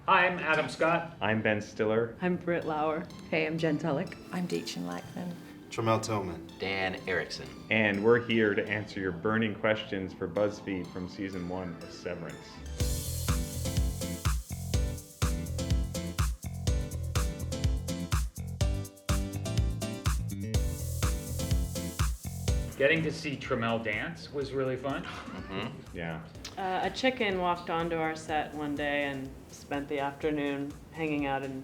Hi, I'm Adam Scott. I'm Ben Stiller. I'm Britt Lower. Hey, I'm Jen Tullock. I'm Dichen Lachman. Tramell Tillman. Dan Erickson. And we're here to answer your burning questions for BuzzFeed from season 1 of Severance. Getting to see Tramell dance was really fun. Mm-hmm. Yeah. A chicken walked onto our set one day and spent the afternoon hanging out in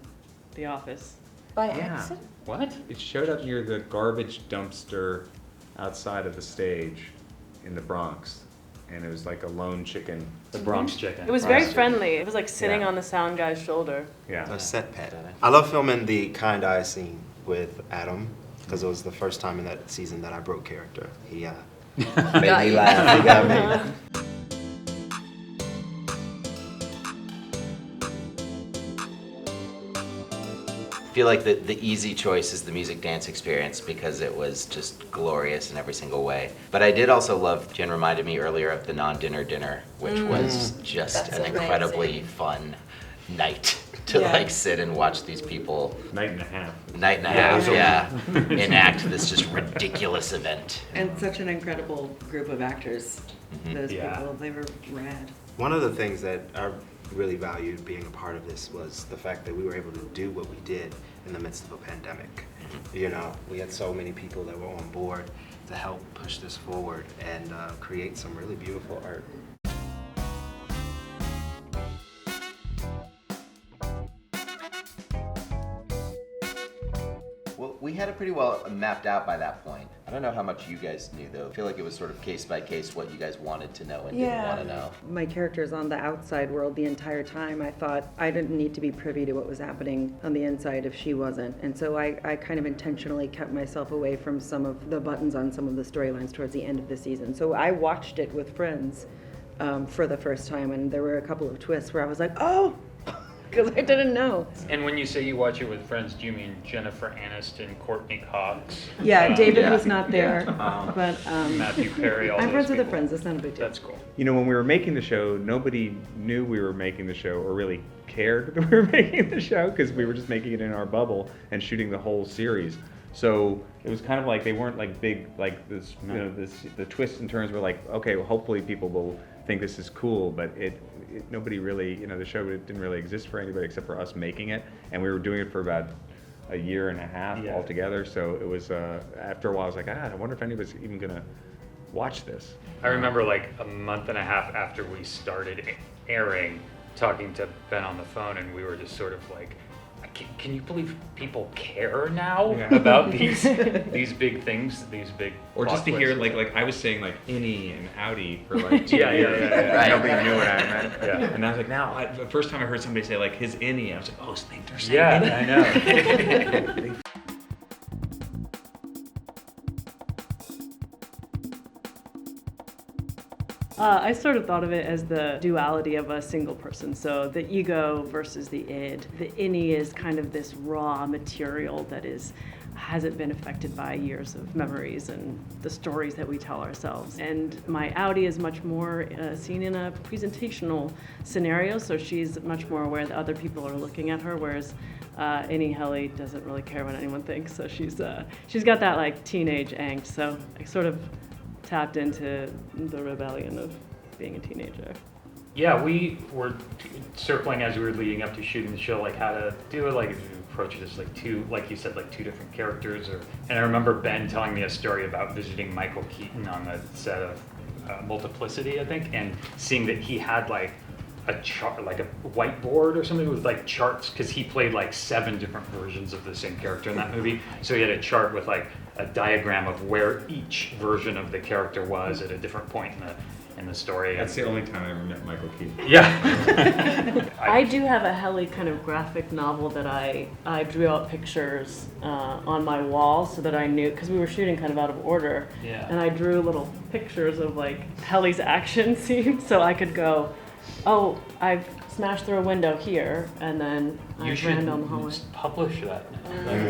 the office. By accident? What? It showed up near the garbage dumpster outside of the stage in the Bronx. And it was like a lone chicken. The Bronx chicken. It was very friendly. It was like sitting Yeah. on the sound guy's shoulder. Yeah. A set pet. I love filming the kind eye scene with Adam because it was the first time in that season that I broke character. He made me laugh. He got me. I feel like the easy choice is the music dance experience because it was just glorious in every single way. But I did also love, Jen reminded me earlier of the non-dinner dinner, which was just That's an incredibly fun night to like sit and watch these people Night and a half. enact this just ridiculous event. And such an incredible group of actors. Those Yeah. people, they were rad. One of the things that I really valued being a part of this was the fact that we were able to do what we did in the midst of a pandemic. You know, we had so many people that were on board to help push this forward and create some really beautiful art. Well, we had it pretty well mapped out by that point. I don't know how much you guys knew though. I feel like it was sort of case by case what you guys wanted to know and didn't want to know. My character's on the outside world the entire time. I thought I didn't need to be privy to what was happening on the inside if she wasn't. And so I kind of intentionally kept myself away from some of the buttons on some of the storylines towards the end of the season. So I watched it with friends for the first time, and there were a couple of twists where I was like, oh, because I didn't know. And when you say you watch it with friends, do you mean Jennifer Aniston, Courtney Cox? Yeah, David was not there, but Matthew Perry, all I'm those friends with the people. friends. It's not a big deal. That's cool. You know, when we were making the show, nobody knew we were making the show or really cared that we were making the show because we were just making it in our bubble and shooting the whole series. So it was kind of like they weren't like big, like this, you know, the twists and turns were like, okay, well, hopefully people will think this is cool, but nobody really, you know, the show didn't really exist for anybody except for us making it, and we were doing it for about a year and a half altogether. So it was after a while, I was like, I wonder if anybody's even gonna watch this. I remember like a month and a half after we started airing, talking to Ben on the phone, and we were just sort of like, can you believe people care now about these big things, these big Or just to plot hear twists? like I was saying like innie and outie for like 2 Yeah. Right. Nobody knew what I meant. Yeah. And I was like, now the first time I heard somebody say like his innie, I was like, oh, they're saying Yeah, innie. I know. I sort of thought of it as the duality of a single person. So the ego versus the id. The innie is kind of this raw material that hasn't been affected by years of memories and the stories that we tell ourselves. And my outie is much more seen in a presentational scenario, so she's much more aware that other people are looking at her, whereas innie Helly doesn't really care what anyone thinks. So she's got that like teenage angst. So I sort of tapped into the rebellion of being a teenager. Yeah, we were circling as we were leading up to shooting the show, like how to do it, like if you approach this like like you said, like two different characters. And I remember Ben telling me a story about visiting Michael Keaton on the set of Multiplicity, I think, and seeing that he had like a chart, like a whiteboard or something with like charts, because he played like 7 different versions of the same character in that movie. So he had a chart with like a diagram of where each version of the character was at a different point in the story. That's the only time I ever met Michael Keaton. Yeah. I do have a Helly kind of graphic novel that I drew out pictures on my wall so that I knew, because we were shooting kind of out of order. Yeah. And I drew little pictures of like Helly's action scenes so I could go, oh, I've smashed through a window here, and then I ran down the hallway. Just publish that.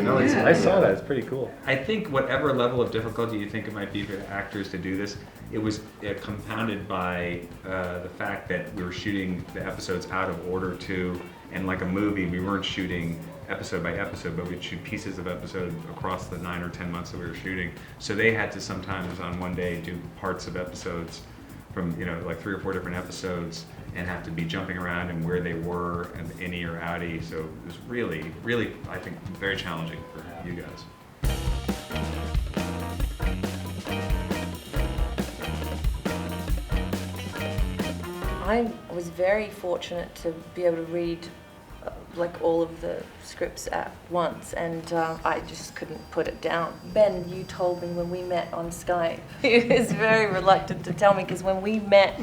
No, I saw that. It's pretty cool. I think whatever level of difficulty you think it might be for actors to do this, it was compounded by the fact that we were shooting the episodes out of order too, And like a movie, we weren't shooting episode by episode, but we'd shoot pieces of episode across the 9 or 10 months that we were shooting. So they had to sometimes on one day do parts of episodes from, you know, like 3 or 4 different episodes, and have to be jumping around and where they were and innie or outie. So it was really, really, I think, very challenging for you guys. I was very fortunate to be able to read like all of the scripts at once, and I just couldn't put it down. Ben, you told me when we met on Skype, he was very reluctant to tell me, because when we met,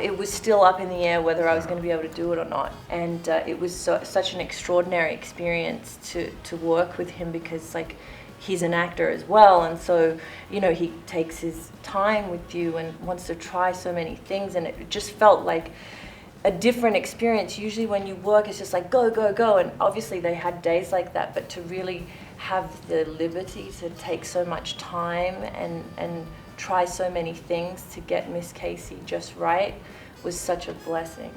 it was still up in the air whether I was going to be able to do it or not. And it was such an extraordinary experience to work with him, because like he's an actor as well, and so, you know, he takes his time with you and wants to try so many things, and it just felt like a different experience. Usually when you work, it's just like go, go, go, and obviously they had days like that, but to really have the liberty to take so much time and try so many things to get Miss Casey just right was such a blessing.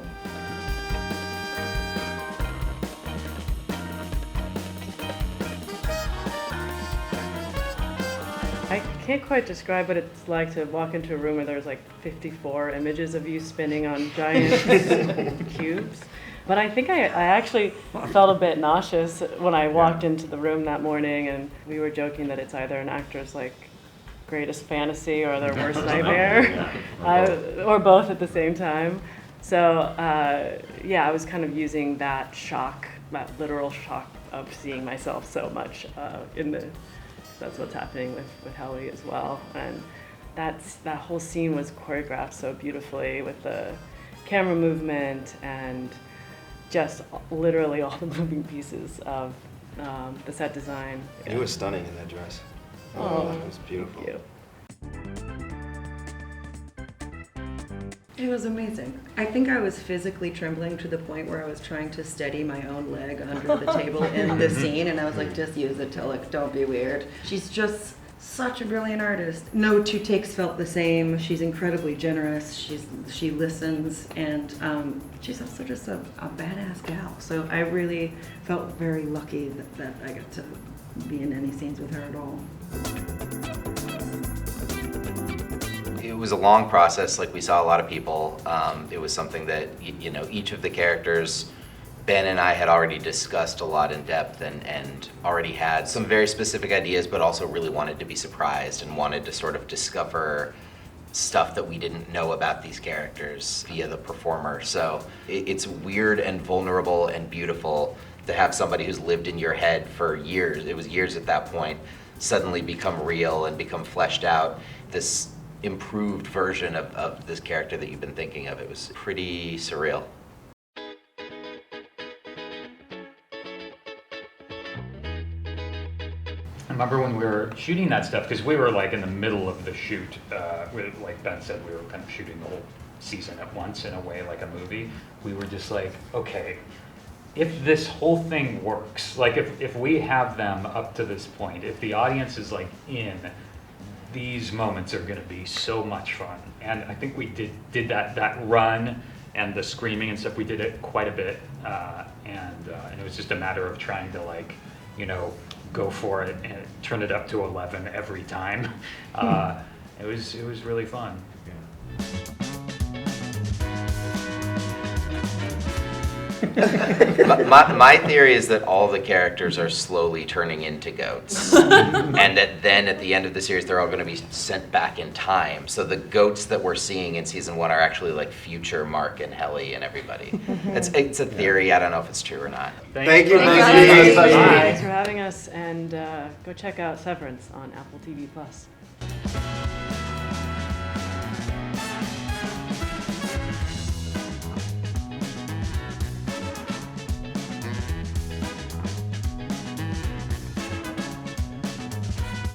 I can't quite describe what it's like to walk into a room where there's like 54 images of you spinning on giant cubes. But I think I actually felt a bit nauseous when I walked into the room that morning, and we were joking that it's either an actor's like greatest fantasy or their worst nightmare, or both at the same time. So yeah, I was kind of using that shock, that literal shock of seeing myself so much in the. That's what's happening with Helly as well, and that whole scene was choreographed so beautifully with the camera movement and just literally all the moving pieces of the set design. You were stunning in that dress. Oh, it was beautiful. Thank you. It was amazing. I think I was physically trembling to the point where I was trying to steady my own leg under the table in the scene, and I was like, just use it, Tullock, don't be weird. She's just such a brilliant artist. No 2 takes felt the same. She's incredibly generous. She listens, and she's also just a badass gal. So I really felt very lucky that I got to be in any scenes with her at all. It was a long process, like we saw a lot of people. It was something that, you know, each of the characters, Ben and I had already discussed a lot in depth and already had some very specific ideas, but also really wanted to be surprised and wanted to sort of discover stuff that we didn't know about these characters via the performer. So it's weird and vulnerable and beautiful to have somebody who's lived in your head for years, it was years at that point, suddenly become real and become fleshed out. This improved version of this character that you've been thinking of. It was pretty surreal. I remember when we were shooting that stuff, because we were like in the middle of the shoot, like Ben said, we were kind of shooting the whole season at once in a way, like a movie. We were just like, okay, if this whole thing works, like if we have them up to this point, if the audience is like in, these moments are going to be so much fun. And I think we did that run and the screaming and stuff, we did it quite a bit, and it was just a matter of trying to, like, you know, go for it and turn it up to 11 every time. It was really fun. My theory is that all the characters are slowly turning into goats, and that then at the end of the series they're all going to be sent back in time. So the goats that we're seeing in season 1 are actually like future Mark and Helly and everybody. It's a theory. I don't know if it's true or not. Thank you. Thanks for having us, and go check out Severance on Apple TV+.